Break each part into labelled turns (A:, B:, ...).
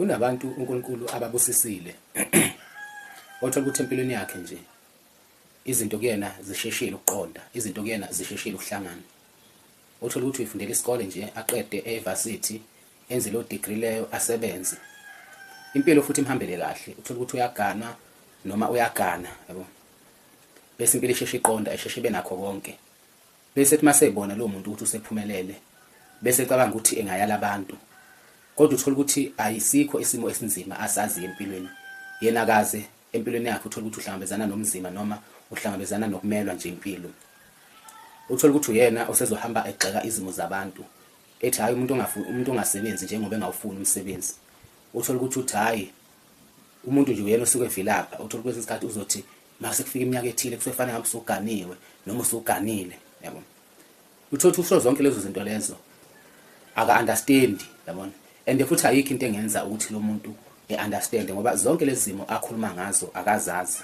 A: Kunabantu uNkulunkulu ababusisile othola ukuthi empilweni yakhe nje izinto kuyena zisheshile ukuqonda, izinto kuyena zisheshile ukuhlangana. Uthola ukuthi uyifundela isikole nje aqede e-university enze lo degree leyo asebenze. Impilo futhi imhambele kahle, uthola ukuthi uyagana noma uyagana, yabo. Bese impilo isheshe iqonda, isheshe benakho konke. Bese ethi masebona lo muntu ukuthi usephumelele, bese ecabanga ukuthi engayala abantu. Kodwa uthola ukuthi ayisikho isimo esinzima asazi empilweni. Yena kaze empilweni yakhe uthola ukuthi uhlangabezana nomzima noma uhlangabezana nokumelwa nje impilo. Uthola ukuthi uyena osezohamba egxeka izimo zabantu. Ethi hayi umuntu ongasebenzi njengoba engawufuni umsebenzi. Uthola ukuthi hayi umuntu nje uyena osuke evilapha. Uthola ukuthi isikhathi uzothi mase kufika iminyaka ethile kusefanele ngabe usuganiwe noma usuganile, yabo. Uthola ukuthi zonke lezo zinto lezo aka-understand, yabona. And futhi ayikho into engenza ukuthi lo muntu e-understand ngoba zonke lezi zimo akhuluma ngazo akazazi.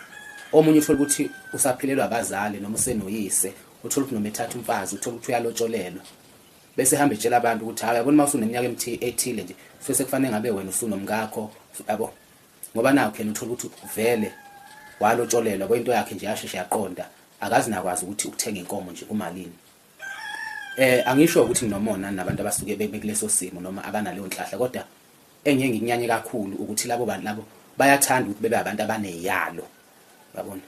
A: Omunye uthola ukuthi usaphilelwa abazali noma usenoyise, uthola ukuthi noma ethatha umfazi, uthola ukuthi uyalotsholelwa. Bese ehamba etshela abantu ukuthi hayi yabona mase uneminyaka ethile nje, futhi kufanele ngabe wena usunomkakho, yabo. Ngoba nawo khena uthola ukuthi vele walotsholelwa kwento yakhe nje yasheshe yaqonda, akazi nakwazi ukuthi ukuthenga inkomo nje kumalini. Angisho ukuthi nginomona nabantu abasuke bekuleso simo noma abanaleyo nhlahla, kodwa engeke ngikunyanye kakhulu ukuthi labo bantu labo bayathanda ukuthi bebe abantu abaneyalo, yabona.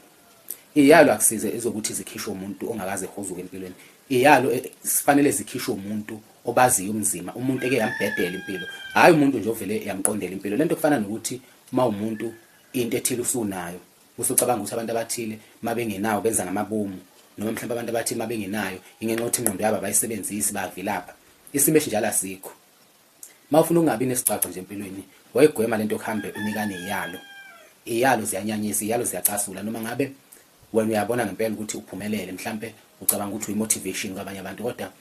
A: Iyalo akusize izokuthi zikhishwe umuntu ongakaze ehuzuke empilweni. Iyalo sifanele zikhishwe umuntu obaziyo umzima, umuntu eke yambhedela impilo, hayi umuntu nje ovele yamqondela impilo. Lento kufana nokuthi uma umuntu into ethile usunayo, usucabanga ukuthi abantu abathile mabengenawo benza ngamabomu, noma mhlawumbe abantu abathile mabengenayo ingenxa yokuthi ingqondo yabo abayisebenzisi bavilapha. Isimo esinjalo asikho. Mawufuna ungabi nesicaqo nje empilweni, wayegwema lento okuhambe unikane iyalo. Iyalo ziyanyanyisa, iyalo ziyacasula noma ngabe wena uyabona ngempela ukuthi uphumelele, mhlawumbe ucabanga ukuthi uyi-motivation kwabanye abantu, kodwa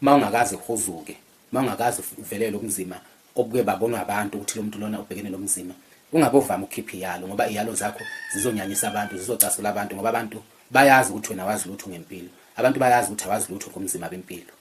A: mawungakaze uhuzuke, mawungakaze uvelele ubunzima obuke babonwa abantu ukuthi lo muntu lona ubhekene nomzima, ungabovama ukukhipha iyalo ngoba iyalo zakho zizonyanyisa abantu, zizocasula abantu ngoba abantu bayazi ukuthi wena wazi lutho ngempilo. Abantu bayazi ukuthi awazi lutho ngomzima bempilo.